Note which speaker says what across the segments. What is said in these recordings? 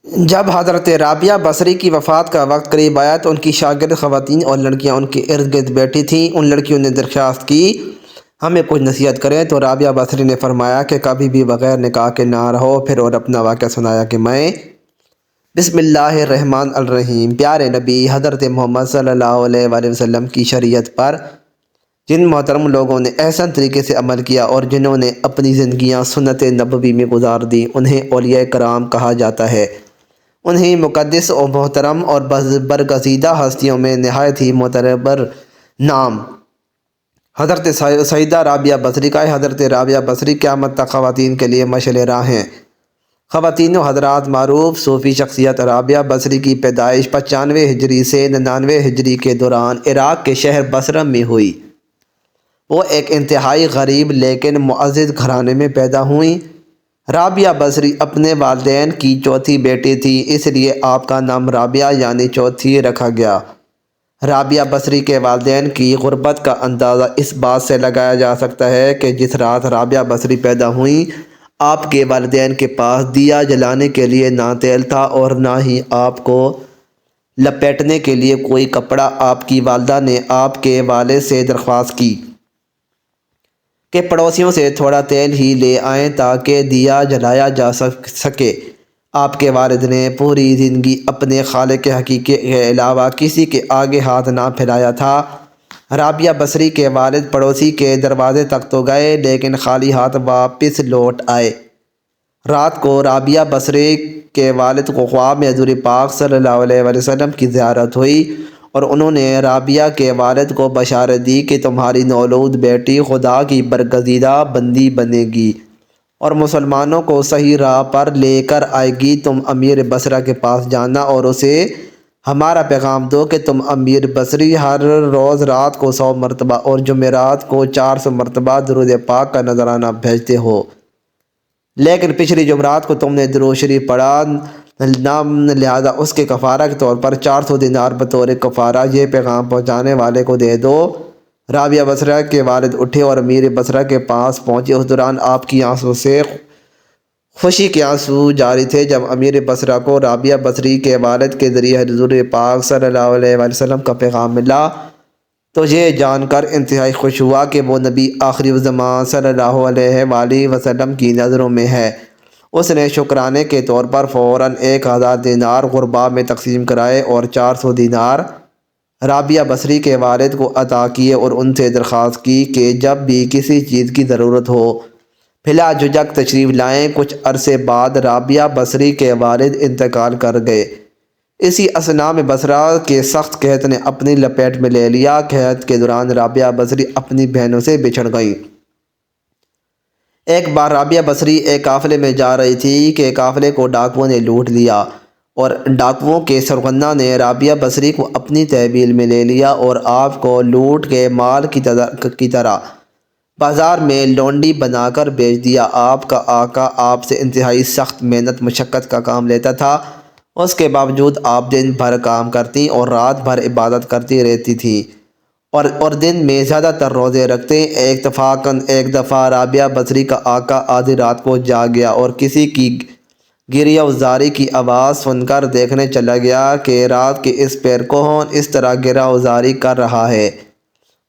Speaker 1: جب حضرت رابعہ بصری کی وفات کا وقت قریب آیا تو ان کی شاگرد خواتین اور لڑکیاں ان کے ارد گرد بیٹھی تھیں۔ ان لڑکیوں نے درخواست کی ہمیں کچھ نصیحت کریں، تو رابعہ بصری نے فرمایا کہ کبھی بھی بغیر نکاح کے نہ رہو۔ پھر اور اپنا واقعہ سنایا کہ میں بسم اللہ الرحمن الرحیم، پیارے نبی حضرت محمد صلی اللہ علیہ وآلہ وسلم کی شریعت پر جن محترم لوگوں نے احسن طریقے سے عمل کیا اور جنہوں نے اپنی زندگیاں سنت نبوی میں گزار دی، انہیں اولیاء کرام کہا جاتا ہے۔ انہیں مقدس و محترم اور برگزیدہ ہستیوں میں نہایت ہی معتبر نام حضرت سیدہ رابعہ بصری کا ہے۔ حضرت رابعہ بصری قیامت تک خواتین کے لیے مشعل راہ ہیں۔ خواتین و حضرات، معروف صوفی شخصیت رابعہ بصری کی پیدائش 95 ہجری سے 99 ہجری کے دوران عراق کے شہر بصرہ میں ہوئی۔ وہ ایک انتہائی غریب لیکن معزز گھرانے میں پیدا ہوئیں۔ رابعہ بصری اپنے والدین کی چوتھی بیٹی تھی، اس لیے آپ کا نام رابعہ یعنی چوتھی رکھا گیا۔ رابعہ بصری کے والدین کی غربت کا اندازہ اس بات سے لگایا جا سکتا ہے کہ جس رات رابعہ بصری پیدا ہوئیں، آپ کے والدین کے پاس دیا جلانے کے لیے نہ تیل تھا اور نہ ہی آپ کو لپیٹنے کے لیے کوئی کپڑا۔ آپ کی والدہ نے آپ کے والد سے درخواست کی کہ پڑوسیوں سے تھوڑا تیل ہی لے آئیں تاکہ دیا جلایا جا سکے۔ آپ کے والد نے پوری زندگی اپنے خالق حقیقی کے علاوہ کسی کے آگے ہاتھ نہ پھیلایا تھا۔ رابعہ بصری کے والد پڑوسی کے دروازے تک تو گئے لیکن خالی ہاتھ واپس لوٹ آئے۔ رات کو رابعہ بصری کے والد کو خواب میں حضور پاک صلی اللہ علیہ وآلہ وسلم کی زیارت ہوئی اور انہوں نے رابعہ کے والد کو بشارت دی کہ تمہاری نوالود بیٹی خدا کی برگزیدہ بندی بنے گی اور مسلمانوں کو صحیح راہ پر لے کر آئے گی۔ تم امیر بصرہ کے پاس جانا اور اسے ہمارا پیغام دو کہ تم امیر بصری ہر روز رات کو 100 مرتبہ اور جمعرات کو 400 مرتبہ درود پاک کا نذرانہ بھیجتے ہو، لیکن پچھلی جمعرات کو تم نے درود شریف پڑھا نہ، لہذا اس کے کفارہ کے طور پر 400 دینار بطور کفارہ یہ پیغام پہنچانے والے کو دے دو۔ رابعہ بصرہ کے والد اٹھے اور امیر بصرہ کے پاس پہنچے۔ اس دوران آپ کی آنسوں سے خوشی کے آنسو جاری تھے۔ جب امیر بصرہ کو رابعہ بصری کے والد کے ذریعے حضور پاک صلی اللہ علیہ وآلہ وسلم کا پیغام ملا تو یہ جان کر انتہائی خوش ہوا کہ وہ نبی آخری الزمان صلی اللہ علیہ وآلہ وسلم کی نظروں میں ہے۔ اس نے شکرانے کے طور پر فوراً 1000 دینار غرباء میں تقسیم کرائے اور 400 دینار رابعہ بصری کے والد کو عطا کیے اور ان سے درخواست کی کہ جب بھی کسی چیز کی ضرورت ہو بلا جھجک تشریف لائیں۔ کچھ عرصے بعد رابعہ بصری کے والد انتقال کر گئے۔ اسی اثناء میں بصرہ کے سخت قحط نے اپنی لپیٹ میں لے لیا۔ قحط کے دوران رابعہ بصری اپنی بہنوں سے بچھڑ گئیں۔ ایک بار رابعہ بصری ایک قافلے میں جا رہی تھی کہ قافلے کو ڈاکوؤں نے لوٹ لیا اور ڈاکوؤں کے سرغنہ نے رابعہ بصری کو اپنی تحویل میں لے لیا اور آپ کو لوٹ کے مال کی طرح بازار میں لونڈی بنا کر بیچ دیا۔ آپ کا آقا آپ سے انتہائی سخت محنت مشقت کا کام لیتا تھا، اس کے باوجود آپ دن بھر کام کرتی اور رات بھر عبادت کرتی رہتی تھیں اور دن میں زیادہ تر روزے رکھتے۔ اتفاقاً ایک دفعہ رابعہ بصری کا آقا آدھی رات کو جاگ گیا اور کسی کی گریہ وزاری کی آواز سن کر دیکھنے چلا گیا کہ رات کے اس پیر کون اس طرح گریہ وزاری کر رہا ہے۔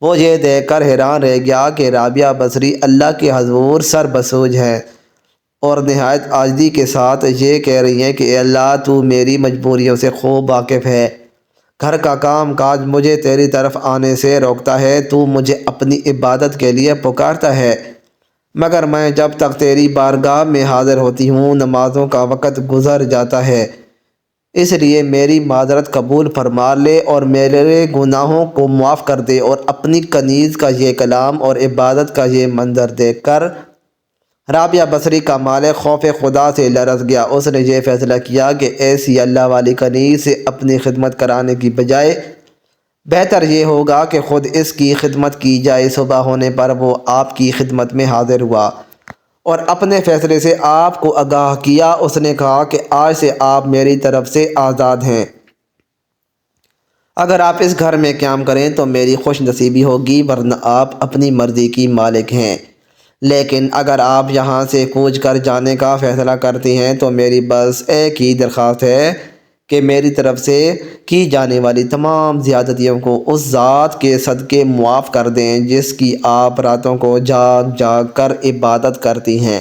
Speaker 1: وہ یہ دیکھ کر حیران رہ گیا کہ رابعہ بصری اللہ کے حضور سر بسوج ہے اور نہایت عاجزی کے ساتھ یہ کہہ رہی ہیں کہ اے اللہ، تو میری مجبوریوں سے خوب واقف ہے، گھر کا کام کاج مجھے تیری طرف آنے سے روکتا ہے، تو مجھے اپنی عبادت کے لیے پکارتا ہے، مگر میں جب تک تیری بارگاہ میں حاضر ہوتی ہوں نمازوں کا وقت گزر جاتا ہے، اس لیے میری معذرت قبول فرما لے اور میرے گناہوں کو معاف کر دے۔ اور اپنی کنیز کا یہ کلام اور عبادت کا یہ منظر دیکھ کر رابعہ بصری کا مالک خوف خدا سے لرز گیا۔ اس نے یہ فیصلہ کیا کہ ایسی اللہ والی کنیز سے اپنی خدمت کرانے کی بجائے بہتر یہ ہوگا کہ خود اس کی خدمت کی جائے۔ صبح ہونے پر وہ آپ کی خدمت میں حاضر ہوا اور اپنے فیصلے سے آپ کو آگاہ کیا۔ اس نے کہا کہ آج سے آپ میری طرف سے آزاد ہیں، اگر آپ اس گھر میں قیام کریں تو میری خوش نصیبی ہوگی، ورنہ آپ اپنی مرضی کی مالک ہیں، لیکن اگر آپ یہاں سے کوچ کر جانے کا فیصلہ کرتی ہیں تو میری بس ایک ہی درخواست ہے کہ میری طرف سے کی جانے والی تمام زیادتیوں کو اس ذات کے صدقے معاف کر دیں جس کی آپ راتوں کو جاگ جاگ کر عبادت کرتی ہیں۔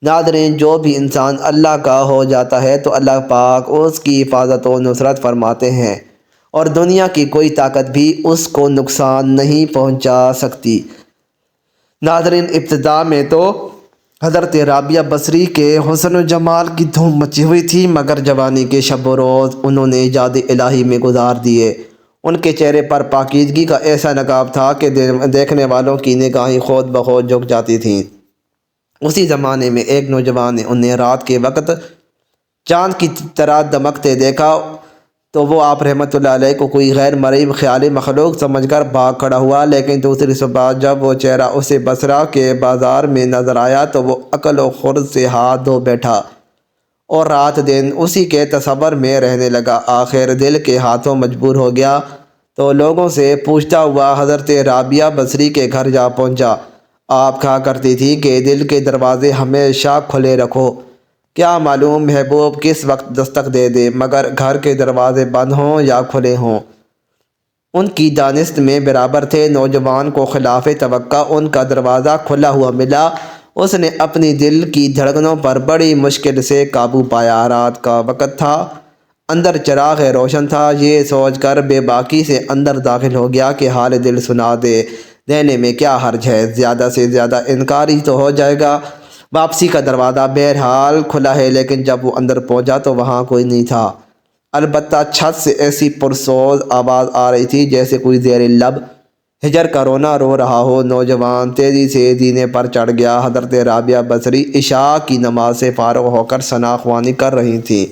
Speaker 1: ناظرین، جو بھی انسان اللہ کا ہو جاتا ہے تو اللہ پاک اس کی حفاظت و نصرت فرماتے ہیں اور دنیا کی کوئی طاقت بھی اس کو نقصان نہیں پہنچا سکتی۔ ناظرین، ابتدا میں تو حضرت رابعہ بصری کے حسن و جمال کی دھوم مچی ہوئی تھی، مگر جوانی کے شب و روز انہوں نے ایجاد الہی میں گزار دیے۔ ان کے چہرے پر پاکیزگی کا ایسا نقاب تھا کہ دیکھنے والوں کی نگاہیں خود بخود جھک جاتی تھیں۔ اسی زمانے میں ایک نوجوان نے انہیں رات کے وقت چاند کی طرح دمکتے دیکھا تو وہ آپ رحمۃ اللہ علیہ کو کوئی غیر مرئی خیالی مخلوق سمجھ کر بھاگ کھڑا ہوا، لیکن دوسری صبح جب وہ چہرہ اسے بصرہ کے بازار میں نظر آیا تو وہ عقل و خرد سے ہاتھ دھو بیٹھا اور رات دن اسی کے تصور میں رہنے لگا۔ آخر دل کے ہاتھوں مجبور ہو گیا تو لوگوں سے پوچھتا ہوا حضرت رابعہ بصری کے گھر جا پہنچا۔ آپ کہا کرتی تھی کہ دل کے دروازے ہمیشہ کھلے رکھو، کیا معلوم محبوب کس وقت دستک دے دے، مگر گھر کے دروازے بند ہوں یا کھلے ہوں ان کی دانست میں برابر تھے۔ نوجوان کو خلاف توقع ان کا دروازہ کھلا ہوا ملا۔ اس نے اپنی دل کی دھڑکنوں پر بڑی مشکل سے قابو پایا۔ رات کا وقت تھا، اندر چراغ روشن تھا۔ یہ سوچ کر بے باکی سے اندر داخل ہو گیا کہ حال دل سنا دینے میں کیا حرج ہے، زیادہ سے زیادہ انکار ہی تو ہو جائے گا۔ واپسی کا دروازہ بہرحال کھلا ہے، لیکن جب وہ اندر پہنچا تو وہاں کوئی نہیں تھا، البتہ چھت سے ایسی پرسوز آواز آ رہی تھی جیسے کوئی زیر لب ہجر کا رونا رو رہا ہو۔ نوجوان تیزی سے زینے پر چڑھ گیا۔ حضرت رابعہ بصری عشاء کی نماز سے فارغ ہو کر ثنا خوانی کر رہی تھیں۔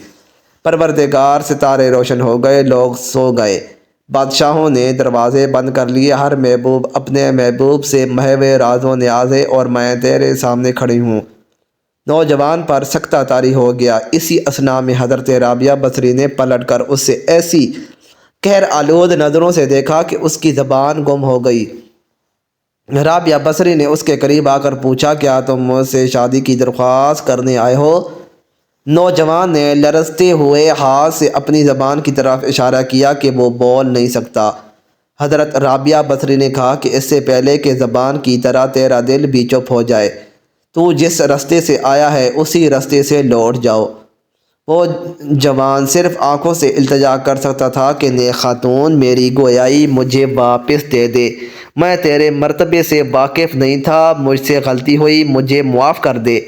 Speaker 1: پروردگار، ستارے روشن ہو گئے، لوگ سو گئے، بادشاہوں نے دروازے بند کر لیے، ہر محبوب اپنے محبوب سے محو راز و نیاز ہے اور میں تیرے سامنے کھڑی ہوں۔ نوجوان پر سکتہ طاری ہو گیا۔ اسی اثنا میں حضرت رابعہ بصری نے پلٹ کر اس سے ایسی قہر آلود نظروں سے دیکھا کہ اس کی زبان گم ہو گئی۔ رابعہ بصری نے اس کے قریب آ کر پوچھا، کیا تم مجھ سے شادی کی درخواست کرنے آئے ہو؟ نوجوان نے لرزتے ہوئے ہاتھ سے اپنی زبان کی طرف اشارہ کیا کہ وہ بول نہیں سکتا۔ حضرت رابعہ بصری نے کہا کہ اس سے پہلے کہ زبان کی طرح تیرا دل بھی چپ ہو جائے، تو جس رستے سے آیا ہے اسی رستے سے لوٹ جاؤ۔ وہ جوان صرف آنکھوں سے التجا کر سکتا تھا کہ نیک خاتون، میری گویائی مجھے واپس دے دے، میں تیرے مرتبے سے واقف نہیں تھا، مجھ سے غلطی ہوئی، مجھے معاف کر دے۔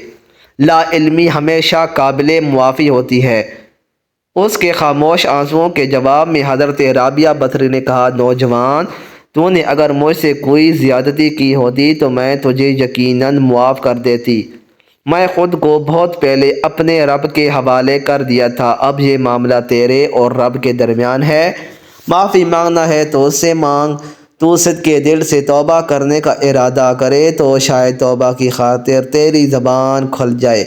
Speaker 1: لا علمی ہمیشہ قابل معافی ہوتی ہے۔ اس کے خاموش آنسوؤں کے جواب میں حضرت رابعہ بصری نے کہا، نوجوان، تو نے اگر مجھ سے کوئی زیادتی کی ہوتی تو میں تجھے یقیناً معاف کر دیتی۔ میں خود کو بہت پہلے اپنے رب کے حوالے کر دیا تھا۔ اب یہ معاملہ تیرے اور رب کے درمیان ہے، معافی مانگنا ہے تو اس سے مانگ۔ تو صدقے دل سے توبہ کرنے کا ارادہ کرے تو شاید توبہ کی خاطر تیری زبان کھل جائے۔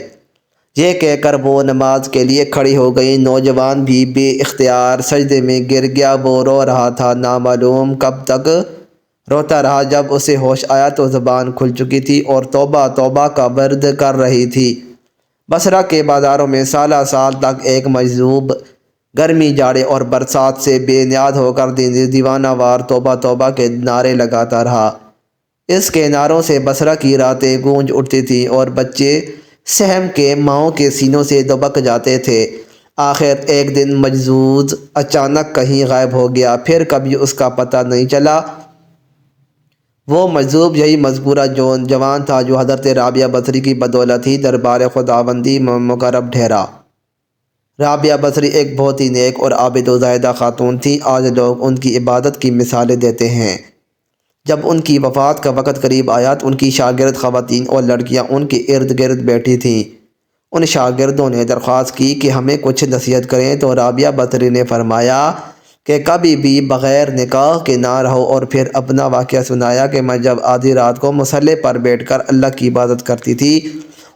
Speaker 1: یہ کہہ کر وہ نماز کے لیے کھڑی ہو گئی۔ نوجوان بھی بے اختیار سجدے میں گر گیا۔ وہ رو رہا تھا، نامعلوم کب تک روتا رہا۔ جب اسے ہوش آیا تو زبان کھل چکی تھی اور توبہ توبہ کا ورد کر رہی تھی۔ بصرہ کے بازاروں میں سالہ سال تک ایک مجذوب گرمی، جاڑے اور برسات سے بے نیاز ہو کر دیوانہ وار توبہ توبہ کے نعرے لگاتا رہا۔ اس کے نعروں سے بصرہ کی راتیں گونج اٹھتی تھیں اور بچے سہم کے ماؤں کے سینوں سے دبک جاتے تھے۔ آخر ایک دن مجذوب اچانک کہیں غائب ہو گیا، پھر کبھی اس کا پتہ نہیں چلا۔ وہ مجذوب یہی مذکورہ جوان تھا جو حضرت رابعہ بصری کی بدولت ہی دربار خداوندی مقرب ٹھہرا۔ رابعہ بصری ایک بہت ہی نیک اور عابد و زاہدہ خاتون تھیں۔ آج لوگ ان کی عبادت کی مثالیں دیتے ہیں۔ جب ان کی وفات کا وقت قریب آیا تو ان کی شاگرد خواتین اور لڑکیاں ان کے ارد گرد بیٹھی تھیں۔ ان شاگردوں نے درخواست کی کہ ہمیں کچھ نصیحت کریں تو رابعہ بصری نے فرمایا کہ کبھی بھی بغیر نکاح کے نہ رہو، اور پھر اپنا واقعہ سنایا کہ میں جب آدھی رات کو مصلے پر بیٹھ کر اللہ کی عبادت کرتی تھی،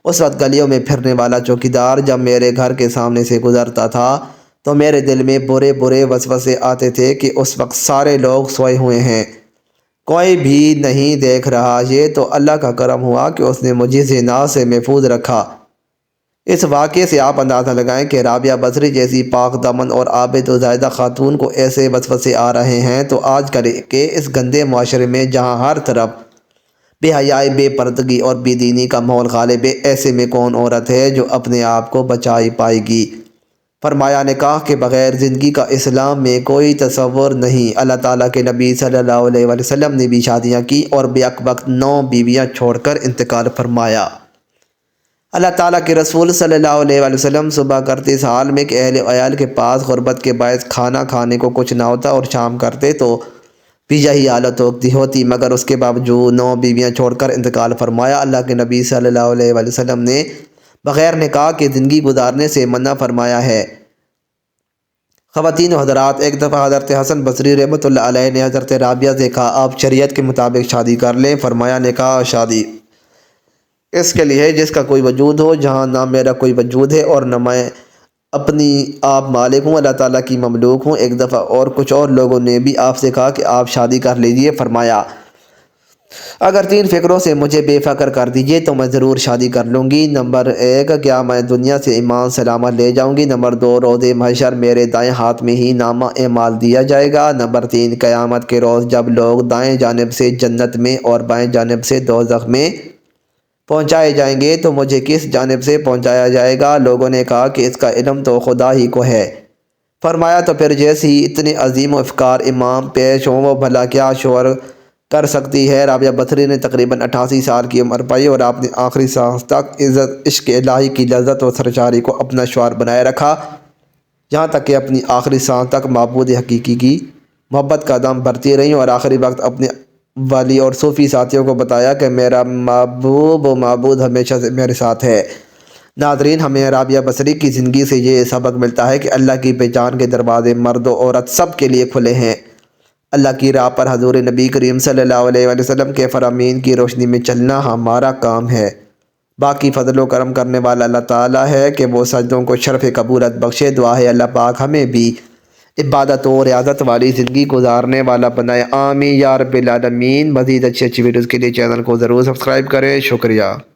Speaker 1: اس وقت گلیوں میں پھرنے والا چوکیدار جب میرے گھر کے سامنے سے گزرتا تھا تو میرے دل میں برے برے وسوسے آتے تھے کہ اس وقت سارے لوگ سوئے ہوئے ہیں، کوئی بھی نہیں دیکھ رہا۔ یہ تو اللہ کا کرم ہوا کہ اس نے مجھے زنا سے محفوظ رکھا۔ اس واقعے سے آپ اندازہ لگائیں کہ رابعہ بصری جیسی پاک دامن اور عابد و زاہدہ خاتون کو ایسے وسوسے آ رہے ہیں تو آج کل کے اس گندے معاشرے میں جہاں ہر طرف بے حیائی، بے پردگی اور بے دینی کا ماحول غالب ہے، ایسے میں کون عورت ہے جو اپنے آپ کو بچائی پائے گی؟ فرمایا نکاح کے بغیر زندگی کا اسلام میں کوئی تصور نہیں۔ اللہ تعالیٰ کے نبی صلی اللہ علیہ وسلم نے بھی شادیاں کی اور بیک وقت 9 بیویاں چھوڑ کر انتقال فرمایا۔ اللہ تعالیٰ کے رسول صلی اللہ علیہ وسلم صبح کرتے اس حال میں کہ اہل عیال کے پاس غربت کے باعث کھانا کھانے کو کچھ نہ ہوتا اور شام کرتے تو بھی یہی حالت ہوتی، مگر اس کے باوجود 9 بیویاں چھوڑ کر انتقال فرمایا۔ اللہ کے نبی صلی اللہ علیہ وسلم نے بغیر نکاح کے زندگی گزارنے سے منع فرمایا ہے۔ خواتین و حضرات، ایک دفعہ حضرت حسن بصری رحمۃ اللہ علیہ نے حضرت رابعہ سے کہا، آپ شریعت کے مطابق شادی کر لیں۔ فرمایا نکاح اور شادی اس کے لیے جس کا کوئی وجود ہو، جہاں نہ میرا کوئی وجود ہے اور نہ میں اپنی آپ مالک ہوں، اللہ تعالیٰ کی مملوک ہوں۔ ایک دفعہ اور کچھ اور لوگوں نے بھی آپ سے کہا کہ آپ شادی کر لیجئے۔ فرمایا اگر 3 فکروں سے مجھے بے فکر کر دیجئے تو میں ضرور شادی کر لوں گی۔ نمبر 1، کیا میں دنیا سے ایمان سلامت لے جاؤں گی؟ نمبر 2، روز محشر میرے دائیں ہاتھ میں ہی نامہ اعمال دیا جائے گا؟ نمبر 3، قیامت کے روز جب لوگ دائیں جانب سے جنت میں اور بائیں جانب سے دوزخ میں پہنچائے جائیں گے تو مجھے کس جانب سے پہنچایا جائے گا؟ لوگوں نے کہا کہ اس کا علم تو خدا ہی کو ہے۔ فرمایا تو پھر جیسی اتنے عظیم و افکار امام پیش ہوں وہ بھلا کیا شعور کر سکتی ہے؟ رابعہ بصری نے تقریباً 88 سال کی عمر پائی اور آپ نے آخری سانس تک عشق الہی کی لذت و سرشاری کو اپنا شعار بنائے رکھا، یہاں تک کہ اپنی آخری سانس تک معبود حقیقی کی محبت کا دم بھرتی رہیں اور آخری وقت اپنے والی اور صوفی ساتھیوں کو بتایا کہ میرا محبوب و معبود ہمیشہ سے میرے ساتھ ہے۔ ناظرین، ہمیں رابعہ بصری کی زندگی سے یہ سبق ملتا ہے کہ اللہ کی پہچان کے دروازے مرد و عورت سب کے لیے کھلے ہیں۔ اللہ کی راہ پر حضور نبی کریم صلی اللہ علیہ وسلم کے فرامین کی روشنی میں چلنا ہمارا کام ہے۔ باقی فضل و کرم کرنے والا اللہ تعالیٰ ہے کہ وہ سجدوں کو شرف قبولت بخشے۔ دعا ہے اللہ پاک ہمیں بھی عبادت و ریاضت والی زندگی گزارنے والا بنائے، آمین یا رب العالمین۔ مزید اچھی ویڈیوز کے لیے چینل کو ضرور سبسکرائب کریں۔ شکریہ۔